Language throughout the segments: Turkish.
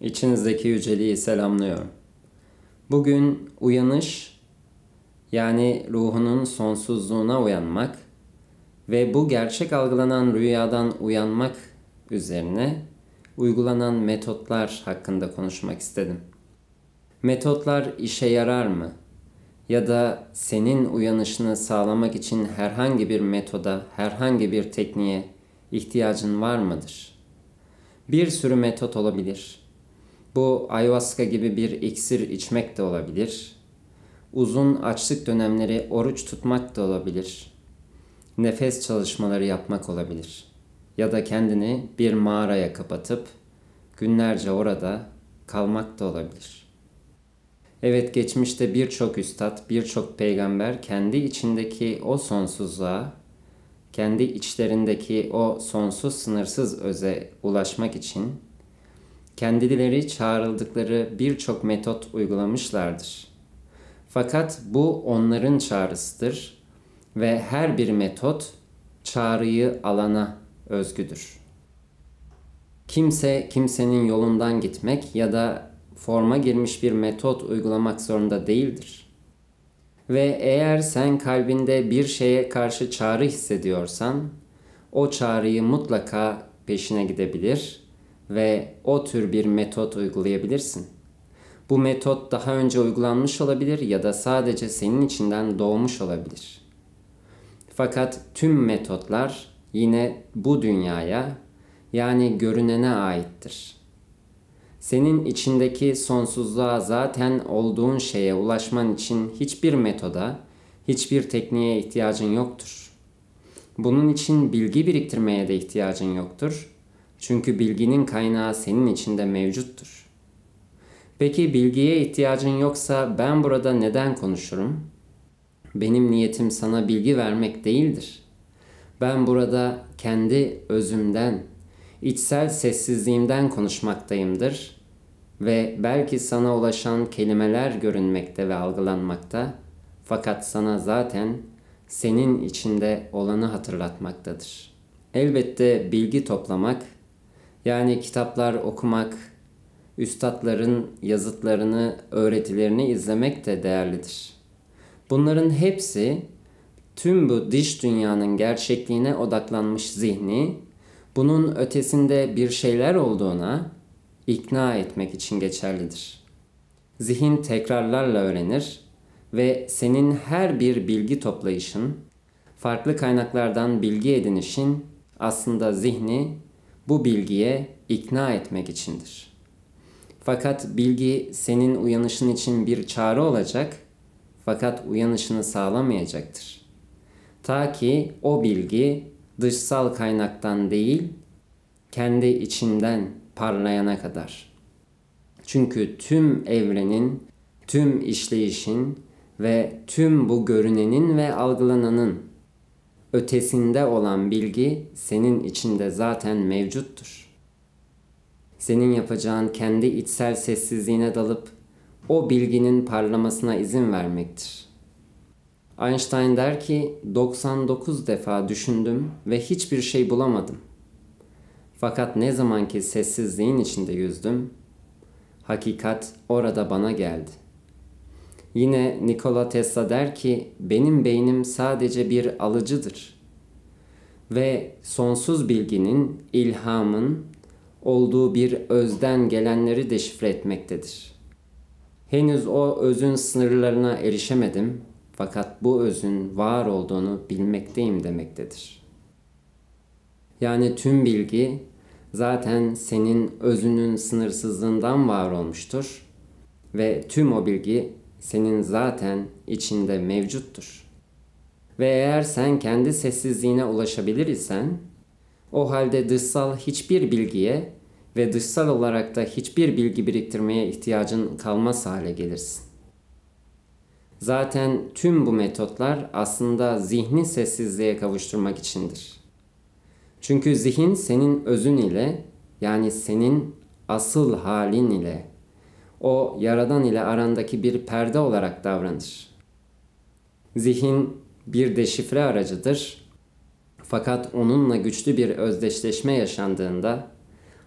İçinizdeki yüceliği selamlıyorum. Bugün uyanış, yani ruhunun sonsuzluğuna uyanmak ve bu gerçek algılanan rüyadan uyanmak üzerine uygulanan metotlar hakkında konuşmak istedim. Metotlar işe yarar mı? Ya da senin uyanışını sağlamak için herhangi bir metoda, herhangi bir tekniğe ihtiyacın var mıdır? Bir sürü metot olabilir. Bu ayahuasca gibi bir iksir içmek de olabilir. Uzun açlık dönemleri oruç tutmak da olabilir. Nefes çalışmaları yapmak olabilir. Ya da kendini bir mağaraya kapatıp günlerce orada kalmak da olabilir. Evet, geçmişte birçok üstad, birçok peygamber kendi içindeki o sonsuzluğa, kendi içlerindeki o sonsuz sınırsız öze ulaşmak için kendileri çağrıldıkları birçok metot uygulamışlardır. Fakat bu onların çağrısıdır ve her bir metot çağrıyı alana özgüdür. Kimse kimsenin yolundan gitmek ya da forma girmiş bir metot uygulamak zorunda değildir. Ve eğer sen kalbinde bir şeye karşı çağrı hissediyorsan, o çağrıyı mutlaka peşine gidebilir ve o tür bir metot uygulayabilirsin. Bu metot daha önce uygulanmış olabilir ya da sadece senin içinden doğmuş olabilir. Fakat tüm metotlar yine bu dünyaya, yani görünene aittir. Senin içindeki sonsuzluğa, zaten olduğun şeye ulaşman için hiçbir metoda, hiçbir tekniğe ihtiyacın yoktur. Bunun için bilgi biriktirmeye de ihtiyacın yoktur. Çünkü bilginin kaynağı senin içinde mevcuttur. Peki bilgiye ihtiyacın yoksa ben burada neden konuşurum? Benim niyetim sana bilgi vermek değildir. Ben burada kendi özümden, içsel sessizliğimden konuşmaktayımdır ve belki sana ulaşan kelimeler görünmekte ve algılanmakta, fakat sana zaten senin içinde olanı hatırlatmaktadır. Elbette bilgi toplamak, yani kitaplar okumak, üstadların yazıtlarını, öğretilerini izlemek de değerlidir. Bunların hepsi tüm bu dış dünyanın gerçekliğine odaklanmış zihni, bunun ötesinde bir şeyler olduğuna ikna etmek için geçerlidir. Zihin tekrarlarla öğrenir ve senin her bir bilgi toplayışın, farklı kaynaklardan bilgi edinişin aslında zihni bu bilgiye ikna etmek içindir. Fakat bilgi senin uyanışın için bir çağrı olacak, fakat uyanışını sağlamayacaktır. Ta ki o bilgi dışsal kaynaktan değil, kendi içinden parlayana kadar. Çünkü tüm evrenin, tüm işleyişin ve tüm bu görünenin ve algılananın ötesinde olan bilgi senin içinde zaten mevcuttur. Senin yapacağın kendi içsel sessizliğine dalıp o bilginin parlamasına izin vermektir. Einstein der ki 99 defa düşündüm ve hiçbir şey bulamadım. Fakat ne zamanki sessizliğin içinde yüzdüm, hakikat orada bana geldi. Yine Nikola Tesla der ki benim beynim sadece bir alıcıdır ve sonsuz bilginin, ilhamın olduğu bir özden gelenleri deşifre etmektedir. Henüz o özün sınırlarına erişemedim, fakat bu özün var olduğunu bilmekteyim demektedir. Yani tüm bilgi zaten senin özünün sınırsızlığından var olmuştur ve tüm o bilgi senin zaten içinde mevcuttur. Ve eğer sen kendi sessizliğine ulaşabilir isen, o halde dışsal hiçbir bilgiye ve dışsal olarak da hiçbir bilgi biriktirmeye ihtiyacın kalmaz hale gelirsin. Zaten tüm bu metotlar aslında zihni sessizliğe kavuşturmak içindir. Çünkü zihin senin özün ile, yani senin asıl halin ile, o yaradan ile arandaki bir perde olarak davranır. Zihin bir deşifre aracıdır. Fakat onunla güçlü bir özdeşleşme yaşandığında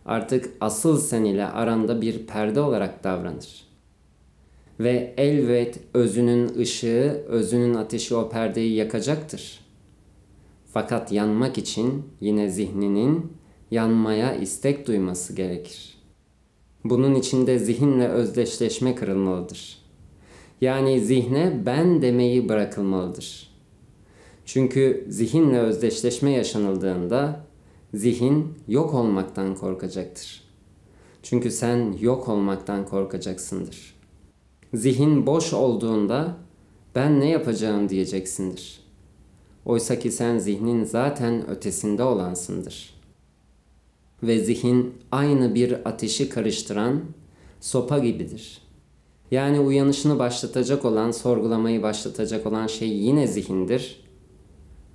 artık asıl sen ile aranda bir perde olarak davranır. Ve elbet özünün ışığı, özünün ateşi o perdeyi yakacaktır. Fakat yanmak için yine zihninin yanmaya istek duyması gerekir. Bunun için de zihinle özdeşleşme kırılmalıdır. Yani zihne ben demeyi bırakılmalıdır. Çünkü zihinle özdeşleşme yaşanıldığında zihin yok olmaktan korkacaktır. Çünkü sen yok olmaktan korkacaksındır. Zihin boş olduğunda ben ne yapacağım diyeceksindir. Oysa ki sen zihnin zaten ötesinde olansındır. Ve zihin aynı bir ateşi karıştıran sopa gibidir. Yani uyanışını başlatacak olan, sorgulamayı başlatacak olan şey yine zihindir.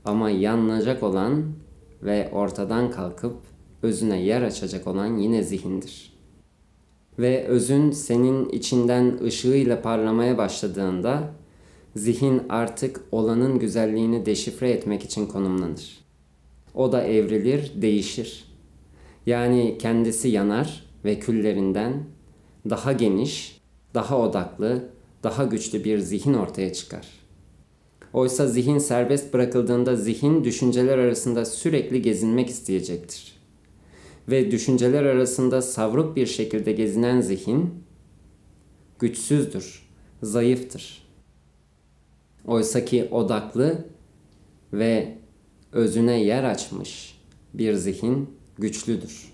Ama yanacak olan ve ortadan kalkıp özüne yer açacak olan yine zihindir. Ve özün senin içinden ışığıyla parlamaya başladığında zihin artık olanın güzelliğini deşifre etmek için konumlanır. O da evrilir, değişir. Yani kendisi yanar ve küllerinden daha geniş, daha odaklı, daha güçlü bir zihin ortaya çıkar. Oysa zihin serbest bırakıldığında zihin düşünceler arasında sürekli gezinmek isteyecektir. Ve düşünceler arasında savruk bir şekilde gezinen zihin güçsüzdür, zayıftır. Oysa ki odaklı ve özüne yer açmış bir zihin güçlüdür.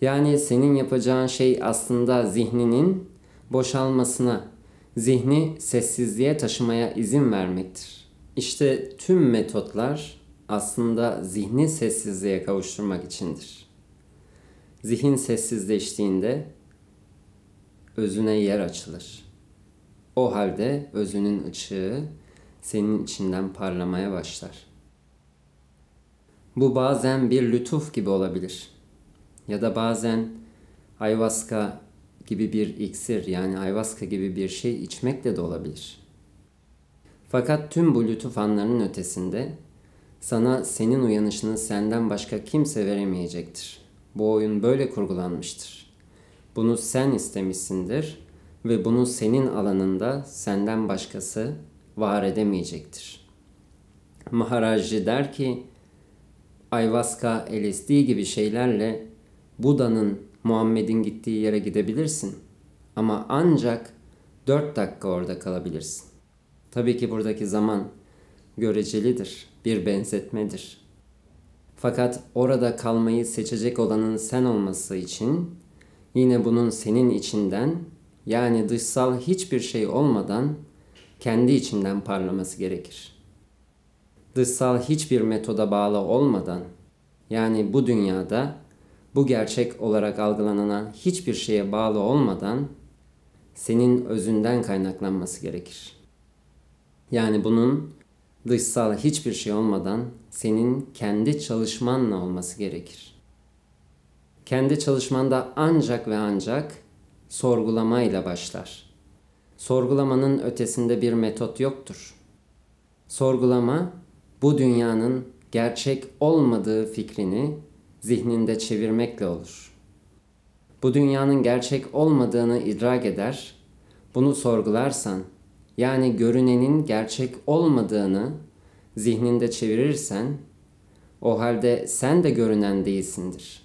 Yani senin yapacağın şey aslında zihninin boşalmasına, zihni sessizliğe taşımaya izin vermektir. İşte tüm metotlar aslında zihni sessizliğe kavuşturmak içindir. Zihin sessizleştiğinde özüne yer açılır. O halde özünün ışığı senin içinden parlamaya başlar. Bu bazen bir lütuf gibi olabilir. Ya da bazen ayahuasca gibi bir iksir, yani ayahuasca gibi bir şey içmekle de olabilir. Fakat tüm bu lütuf anlarının ötesinde sana senin uyanışını senden başka kimse veremeyecektir. Bu oyun böyle kurgulanmıştır. Bunu sen istemişsindir ve bunu senin alanında senden başkası var edemeyecektir. Maharajji der ki, ayahuasca, LSD gibi şeylerle Buda'nın, Muhammed'in gittiği yere gidebilirsin. Ama ancak 4 dakika orada kalabilirsin. Tabii ki buradaki zaman görecelidir, bir benzetmedir. Fakat orada kalmayı seçecek olanın sen olması için yine bunun senin içinden, yani dışsal hiçbir şey olmadan kendi içinden parlaması gerekir. Dışsal hiçbir metoda bağlı olmadan, yani bu dünyada bu gerçek olarak algılanan hiçbir şeye bağlı olmadan senin özünden kaynaklanması gerekir. Yani bunun dışsal hiçbir şey olmadan senin kendi çalışmanla olması gerekir. Kendi çalışmanda ancak ve ancak sorgulamayla başlar. Sorgulamanın ötesinde bir metot yoktur. Sorgulama, bu dünyanın gerçek olmadığı fikrini zihninde çevirmekle olur. Bu dünyanın gerçek olmadığını idrak eder, bunu sorgularsan, yani görünenin gerçek olmadığını zihninde çevirirsen, o halde sen de görünen değilsindir.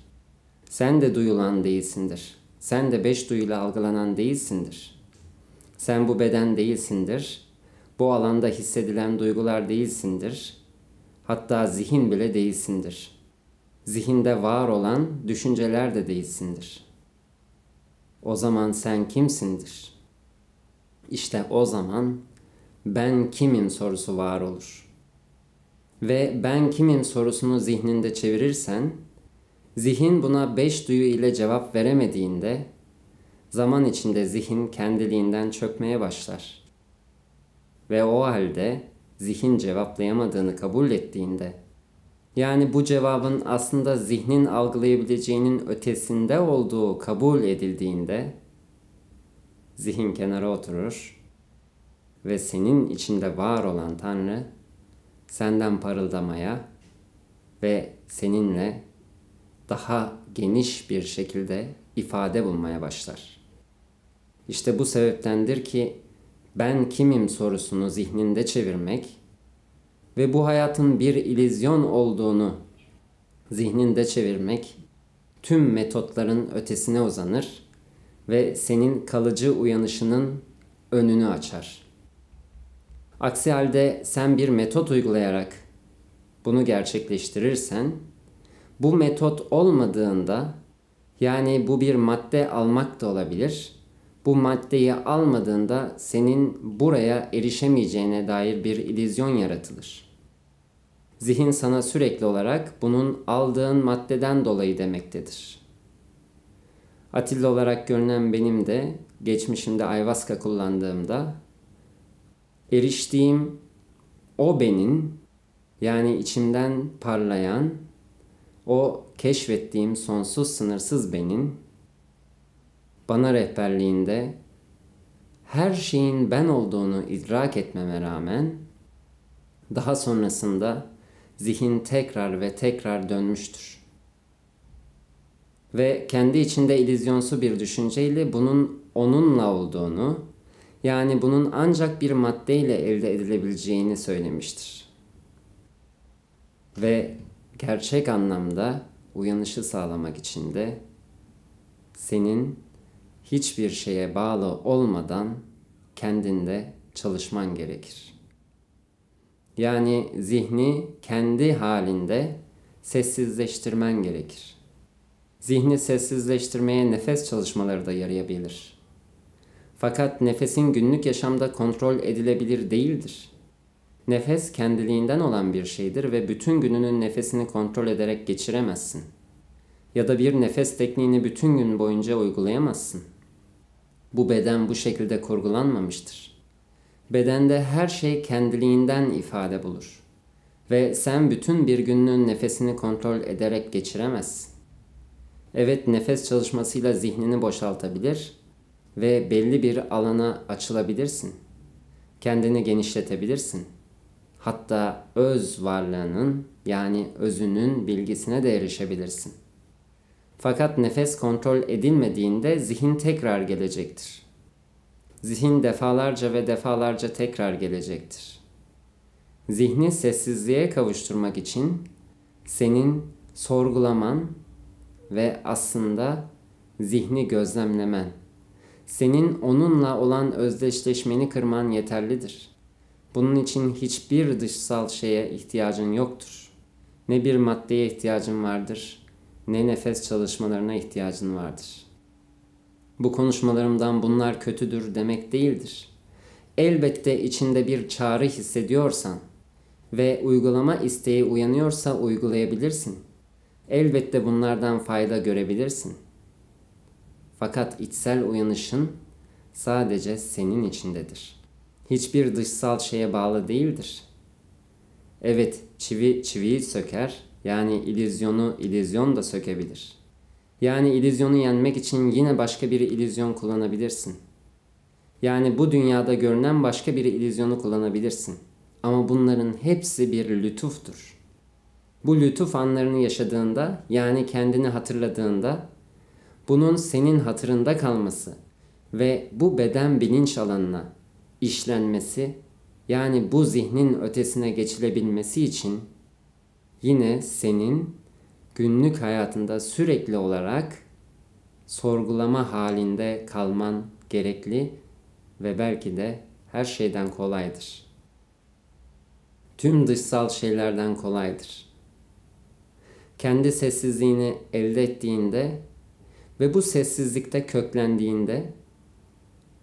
Sen de duyulan değilsindir. Sen de 5 duyuyla algılanan değilsindir. Sen bu beden değilsindir. Bu alanda hissedilen duygular değilsindir. Hatta zihin bile değilsindir. Zihinde var olan düşünceler de değilsindir. O zaman sen kimsindir? İşte o zaman ben kimim sorusu var olur. Ve ben kimim sorusunu zihninde çevirirsen, zihin buna 5 duyu ile cevap veremediğinde, zaman içinde zihin kendiliğinden çökmeye başlar. Ve o halde zihin cevaplayamadığını kabul ettiğinde, yani bu cevabın aslında zihnin algılayabileceğinin ötesinde olduğu kabul edildiğinde, zihin kenara oturur ve senin içinde var olan Tanrı senden parıldamaya ve seninle daha geniş bir şekilde ifade bulmaya başlar. İşte bu sebeptendir ki ben kimim sorusunu zihninde çevirmek ve bu hayatın bir illüzyon olduğunu zihninde çevirmek tüm metotların ötesine uzanır ve senin kalıcı uyanışının önünü açar. Aksi halde sen bir metot uygulayarak bunu gerçekleştirirsen, bu metot olmadığında, yani bu bir madde almak da olabilir, bu maddeyi almadığında senin buraya erişemeyeceğine dair bir illüzyon yaratılır. Zihin sana sürekli olarak bunun aldığın maddeden dolayı demektedir. Atilla olarak görünen benim de geçmişimde ayahuasca kullandığımda eriştiğim o benin, yani içimden parlayan, o keşfettiğim sonsuz sınırsız benin bana rehberliğinde her şeyin ben olduğunu idrak etmeme rağmen daha sonrasında zihin tekrar ve tekrar dönmüştür. Ve kendi içinde illüzyonsu bir düşünceyle bunun onunla olduğunu, yani bunun ancak bir maddeyle elde edilebileceğini söylemiştir. Ve gerçek anlamda uyanışı sağlamak için de senin hiçbir şeye bağlı olmadan kendinde çalışman gerekir. Yani zihni kendi halinde sessizleştirmen gerekir. Zihni sessizleştirmeye nefes çalışmaları da yarayabilir. Fakat nefesin günlük yaşamda kontrol edilebilir değildir. Nefes kendiliğinden olan bir şeydir ve bütün gününün nefesini kontrol ederek geçiremezsin. Ya da bir nefes tekniğini bütün gün boyunca uygulayamazsın. Bu beden bu şekilde kurgulanmamıştır. Bedende her şey kendiliğinden ifade bulur. Ve sen bütün bir gününün nefesini kontrol ederek geçiremezsin. Evet, nefes çalışmasıyla zihnini boşaltabilir ve belli bir alana açılabilirsin. Kendini genişletebilirsin. Hatta öz varlığının, yani özünün bilgisine de erişebilirsin. Fakat nefes kontrol edilmediğinde zihin tekrar gelecektir. Zihin defalarca ve defalarca tekrar gelecektir. Zihni sessizliğe kavuşturmak için senin sorgulaman ve aslında zihni gözlemlemen, senin onunla olan özdeşleşmeni kırman yeterlidir. Bunun için hiçbir dışsal şeye ihtiyacın yoktur. Ne bir maddeye ihtiyacın vardır, ne nefes çalışmalarına ihtiyacın vardır. Bu konuşmalarımdan bunlar kötüdür demek değildir. Elbette içinde bir çağrı hissediyorsan ve uygulama isteği uyanıyorsa uygulayabilirsin. Elbette bunlardan fayda görebilirsin. Fakat içsel uyanışın sadece senin içindedir. Hiçbir dışsal şeye bağlı değildir. Evet, çivi çiviyi söker, yani illüzyon da sökebilir. Yani illüzyonu yenmek için yine başka bir illüzyon kullanabilirsin. Yani bu dünyada görünen başka bir illüzyonu kullanabilirsin. Ama bunların hepsi bir lütuftur. Bu lütuf anlarını yaşadığında, yani kendini hatırladığında, bunun senin hatırında kalması ve bu beden bilinç alanına işlenmesi, yani bu zihnin ötesine geçilebilmesi için yine senin günlük hayatında sürekli olarak sorgulama halinde kalman gerekli ve belki de her şeyden kolaydır. Tüm dışsal şeylerden kolaydır. Kendi sessizliğini elde ettiğinde ve bu sessizlikte köklendiğinde,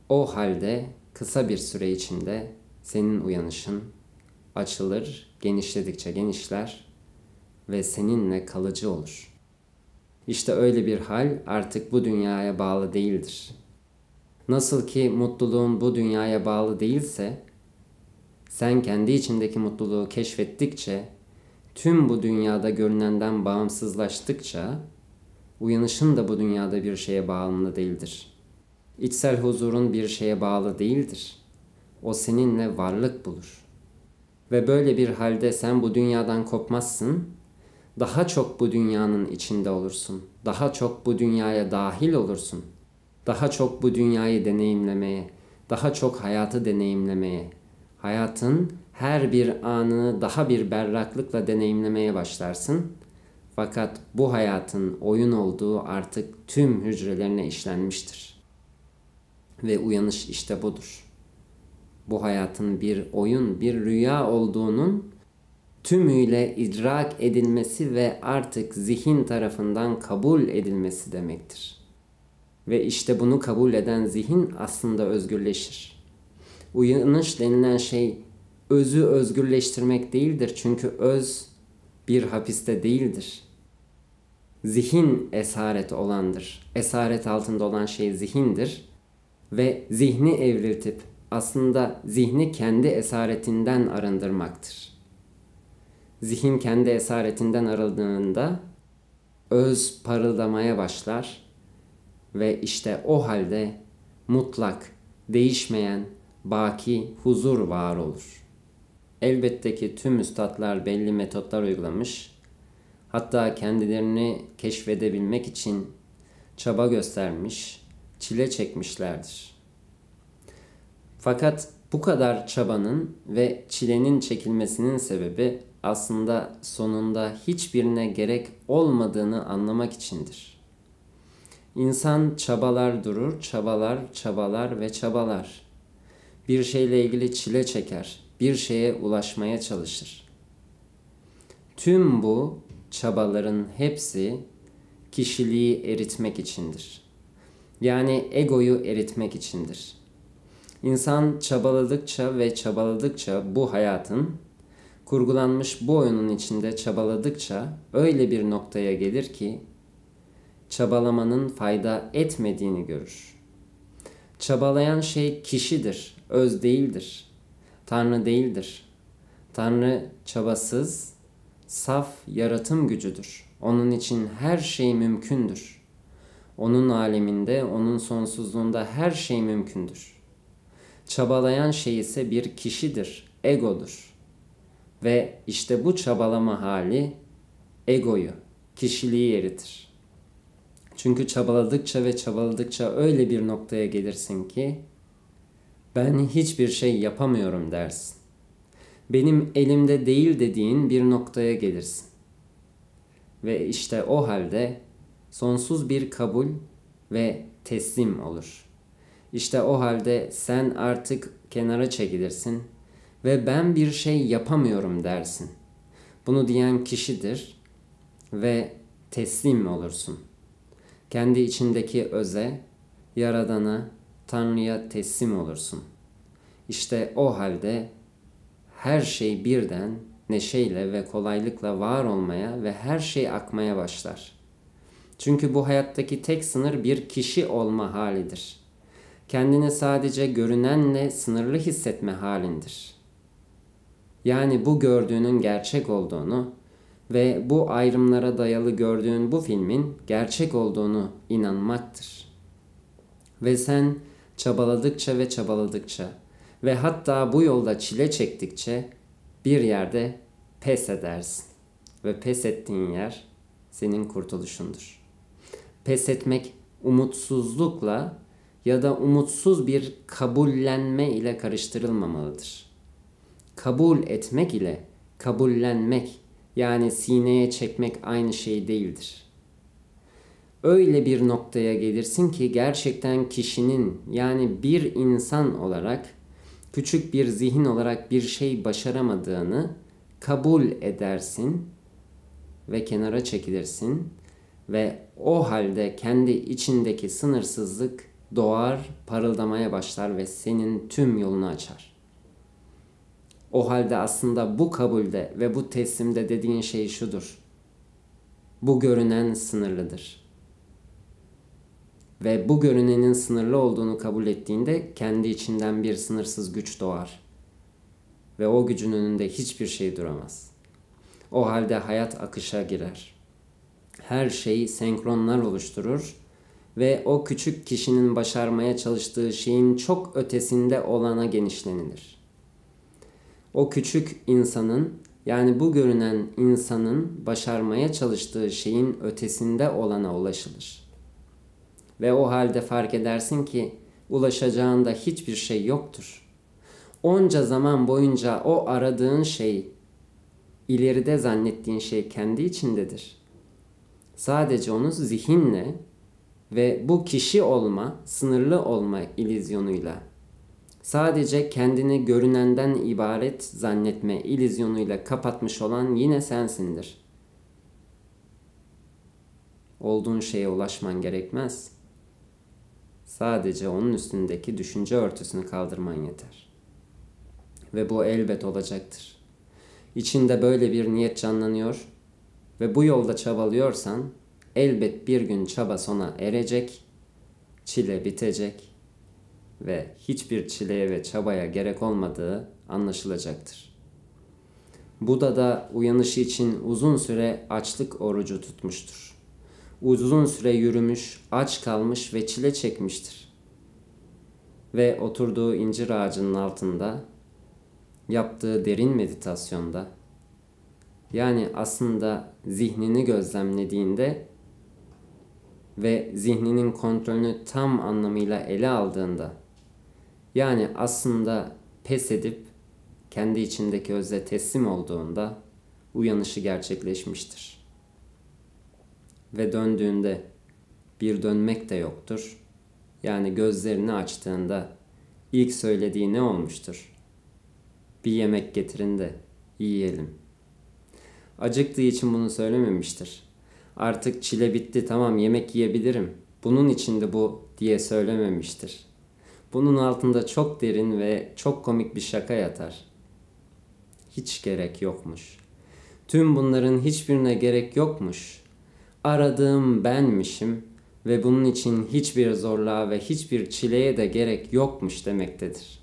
o halde kısa bir süre içinde senin uyanışın açılır, genişledikçe genişler ve seninle kalıcı olur. İşte öyle bir hal artık bu dünyaya bağlı değildir. Nasıl ki mutluluğun bu dünyaya bağlı değilse, sen kendi içindeki mutluluğu keşfettikçe, tüm bu dünyada görünenden bağımsızlaştıkça, uyanışın da bu dünyada bir şeye bağımlı değildir. İçsel huzurun bir şeye bağlı değildir. O seninle varlık bulur. Ve böyle bir halde sen bu dünyadan kopmazsın, daha çok bu dünyanın içinde olursun. Daha çok bu dünyaya dahil olursun. Daha çok bu dünyayı deneyimlemeye, daha çok hayatı deneyimlemeye, hayatın her bir anını daha bir berraklıkla deneyimlemeye başlarsın. Fakat bu hayatın oyun olduğu artık tüm hücrelerine işlenmiştir. Ve uyanış işte budur. Bu hayatın bir oyun, bir rüya olduğunun tümüyle idrak edilmesi ve artık zihin tarafından kabul edilmesi demektir. Ve işte bunu kabul eden zihin aslında özgürleşir. Uyanış denilen şey özü özgürleştirmek değildir. Çünkü öz bir hapiste değildir. Zihin esaret olandır. Esaret altında olan şey zihindir. Ve zihni evriltip aslında zihni kendi esaretinden arındırmaktır. Zihin kendi esaretinden arındığında öz parıldamaya başlar ve işte o halde mutlak, değişmeyen, baki huzur var olur. Elbette ki tüm üstadlar belli metotlar uygulamış, hatta kendilerini keşfedebilmek için çaba göstermiş, çile çekmişlerdir. Fakat bu kadar çabanın ve çilenin çekilmesinin sebebi aslında sonunda hiçbirine gerek olmadığını anlamak içindir. İnsan çabalar durur, çabalar ve çabalar. Bir şeyle ilgili çile çeker, bir şeye ulaşmaya çalışır. Tüm bu çabaların hepsi kişiliği eritmek içindir. Yani egoyu eritmek içindir. İnsan çabaladıkça bu hayatın kurgulanmış bu oyunun içinde çabaladıkça öyle bir noktaya gelir ki çabalamanın fayda etmediğini görür. Çabalayan şey kişidir, öz değildir. Tanrı değildir. Tanrı çabasız, saf yaratım gücüdür. Onun için her şey mümkündür. Onun aleminde, onun sonsuzluğunda her şey mümkündür. Çabalayan şey ise bir kişidir, egodur. Ve işte bu çabalama hali egoyu, kişiliği eritir. Çünkü çabaladıkça öyle bir noktaya gelirsin ki ben hiçbir şey yapamıyorum dersin. Benim elimde değil dediğin bir noktaya gelirsin. Ve işte o halde sonsuz bir kabul ve teslim olur. İşte o halde sen artık kenara çekilirsin ve ben bir şey yapamıyorum dersin. Bunu diyen kişidir ve teslim olursun. Kendi içindeki öze, Yaradan'a, Tanrı'ya teslim olursun. İşte o halde her şey birden neşeyle ve kolaylıkla var olmaya ve her şey akmaya başlar. Çünkü bu hayattaki tek sınır bir kişi olma halidir. Kendini sadece görünenle sınırlı hissetme halindir. Yani bu gördüğünün gerçek olduğunu ve bu ayrımlara dayalı gördüğün bu filmin gerçek olduğunu inanmaktır. Ve sen çabaladıkça ve hatta bu yolda çile çektikçe bir yerde pes edersin. Ve pes ettiğin yer senin kurtuluşundur. Pes etmek umutsuzlukla ya da umutsuz bir kabullenme ile karıştırılmamalıdır. Kabul etmek ile kabullenmek yani sineye çekmek aynı şey değildir. Öyle bir noktaya gelirsin ki gerçekten kişinin yani bir insan olarak küçük bir zihin olarak bir şey başaramadığını kabul edersin ve kenara çekilirsin ve o halde kendi içindeki sınırsızlık doğar, parıldamaya başlar ve senin tüm yolunu açar. O halde aslında bu kabulde ve bu teslimde dediğin şey şudur. Bu görünen sınırlıdır. Ve bu görünenin sınırlı olduğunu kabul ettiğinde kendi içinden bir sınırsız güç doğar. Ve o gücün önünde hiçbir şey duramaz. O halde hayat akışa girer. Her şey senkronlar oluşturur ve o küçük kişinin başarmaya çalıştığı şeyin çok ötesinde olana genişlenilir. O küçük insanın Yani bu görünen insanın başarmaya çalıştığı şeyin ötesinde olana ulaşılır. Ve o halde fark edersin ki ulaşacağında hiçbir şey yoktur. Onca zaman boyunca o aradığın şey, ileride zannettiğin şey kendi içindedir. Sadece onu zihinle ve bu kişi olma, sınırlı olma illüzyonuyla, sadece kendini görünenden ibaret zannetme illüzyonuyla kapatmış olan yine sensindir. Olduğun şeye ulaşman gerekmez. Sadece onun üstündeki düşünce örtüsünü kaldırman yeter. Ve bu elbet olacaktır. İçinde böyle bir niyet canlanıyor ve bu yolda çabalıyorsan elbet bir gün çaba sona erecek, çile bitecek ve hiçbir çileye ve çabaya gerek olmadığı anlaşılacaktır. Buda da uyanışı için uzun süre açlık orucu tutmuştur. Uzun süre yürümüş, aç kalmış ve çile çekmiştir. Ve oturduğu incir ağacının altında, yaptığı derin meditasyonda, yani aslında zihnini gözlemlediğinde ve zihninin kontrolünü tam anlamıyla ele aldığında, yani aslında pes edip kendi içindeki özle teslim olduğunda uyanışı gerçekleşmiştir. Ve döndüğünde bir dönmek de yoktur. Yani gözlerini açtığında ilk söylediği ne olmuştur? Bir yemek getirin de yiyelim. Acıktığı için bunu söylememiştir. Artık çile bitti, tamam yemek yiyebilirim. Bunun içinde bu diye söylememiştir. Bunun altında çok derin ve çok komik bir şaka yatar. Hiç gerek yokmuş. Tüm bunların hiçbirine gerek yokmuş. Aradığım benmişim ve bunun için hiçbir zorluğa ve hiçbir çileye de gerek yokmuş demektedir.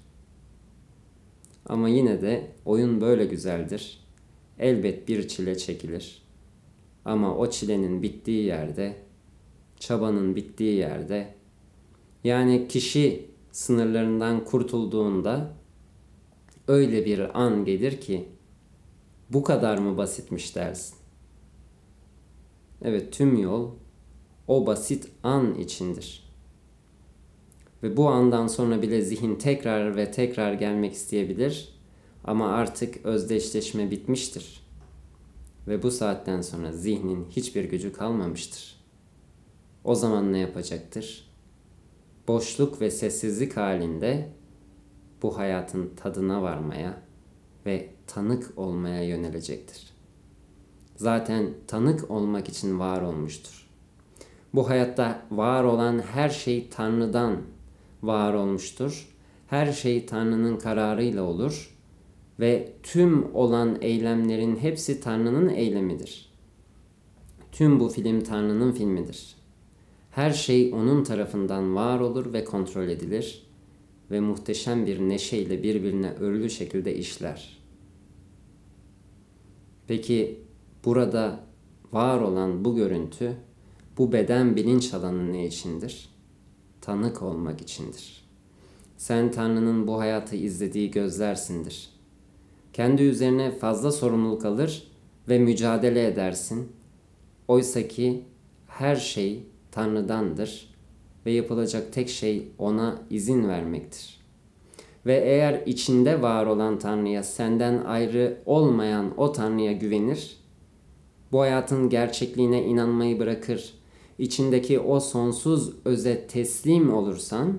Ama yine de oyun böyle güzeldir. Elbet bir çile çekilir. Ama o çilenin bittiği yerde, çabanın bittiği yerde, yani kişi sınırlarından kurtulduğunda öyle bir an gelir ki bu kadar mı basitmiş dersin. Evet, tüm yol o basit an içindir. Ve bu andan sonra bile zihin tekrar ve tekrar gelmek isteyebilir ama artık özdeşleşme bitmiştir. Ve bu saatten sonra zihnin hiçbir gücü kalmamıştır. O zaman ne yapacaktır? Boşluk ve sessizlik halinde bu hayatın tadına varmaya ve tanık olmaya yönelecektir. Zaten tanık olmak için var olmuştur. Bu hayatta var olan her şey Tanrı'dan var olmuştur. Her şey Tanrı'nın kararıyla olur ve tüm olan eylemlerin hepsi Tanrı'nın eylemidir. Tüm bu film Tanrı'nın filmidir. Her şey onun tarafından var olur ve kontrol edilir ve muhteşem bir neşeyle birbirine örülü şekilde işler. Peki burada var olan bu görüntü, bu beden bilinç alanı ne içindir? Tanık olmak içindir. Sen Tanrı'nın bu hayatı izlediği gözlersindir. Kendi üzerine fazla sorumluluk alır ve mücadele edersin. Oysa ki her şey Tanrı'dandır ve yapılacak tek şey ona izin vermektir. Ve eğer içinde var olan Tanrı'ya, senden ayrı olmayan o Tanrı'ya güvenir, bu hayatın gerçekliğine inanmayı bırakır, içindeki o sonsuz öze teslim olursan,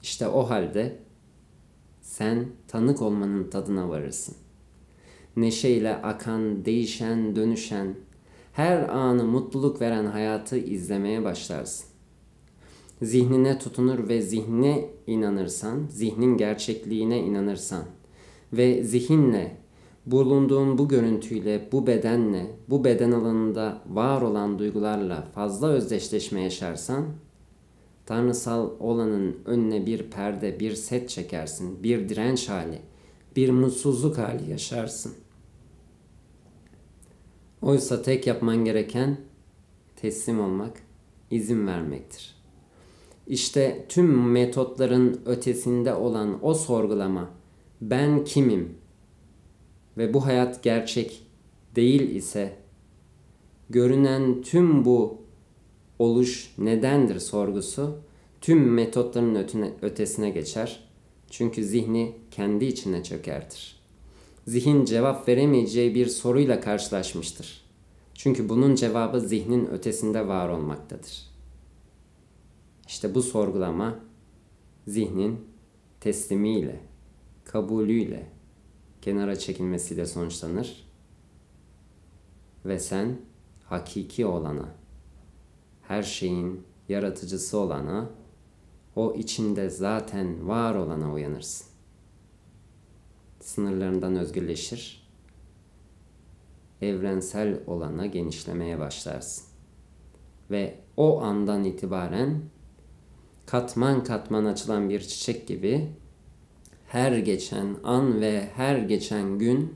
işte o halde sen tanık olmanın tadına varırsın. Neşeyle akan, değişen, dönüşen, her anı mutluluk veren hayatı izlemeye başlarsın. Zihnine tutunur ve zihnine inanırsan, zihnin gerçekliğine inanırsan ve zihinle, bulunduğun bu görüntüyle, bu bedenle, bu beden alanında var olan duygularla fazla özdeşleşme yaşarsan, tanrısal olanın önüne bir perde, bir set çekersin, bir direnç hali, bir mutsuzluk hali yaşarsın. Oysa tek yapman gereken teslim olmak, izin vermektir. İşte tüm metotların ötesinde olan o sorgulama, ben kimim? ve bu hayat gerçek değil ise görünen tüm bu oluş nedendir sorgusu tüm metotların ötesine geçer. Çünkü zihni kendi içine çökertir. Zihin cevap veremeyeceği bir soruyla karşılaşmıştır. Çünkü bunun cevabı zihnin ötesinde var olmaktadır. İşte bu sorgulama zihnin teslimiyle, kabulüyle, kenara çekilmesiyle sonuçlanır ve sen hakiki olana, her şeyin yaratıcısı olana, o içinde zaten var olana uyanırsın. Sınırlarından özgürleşir, evrensel olana genişlemeye başlarsın. Ve o andan itibaren katman katman açılan bir çiçek gibi her geçen an ve her geçen gün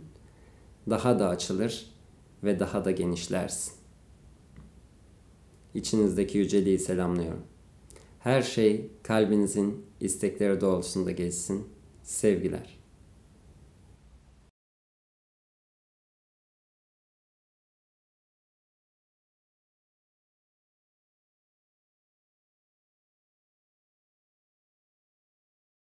daha da açılır ve daha da genişlersin. İçinizdeki yüceliği selamlıyorum. Her şey kalbinizin istekleri doğrultusunda geçsin. Sevgiler.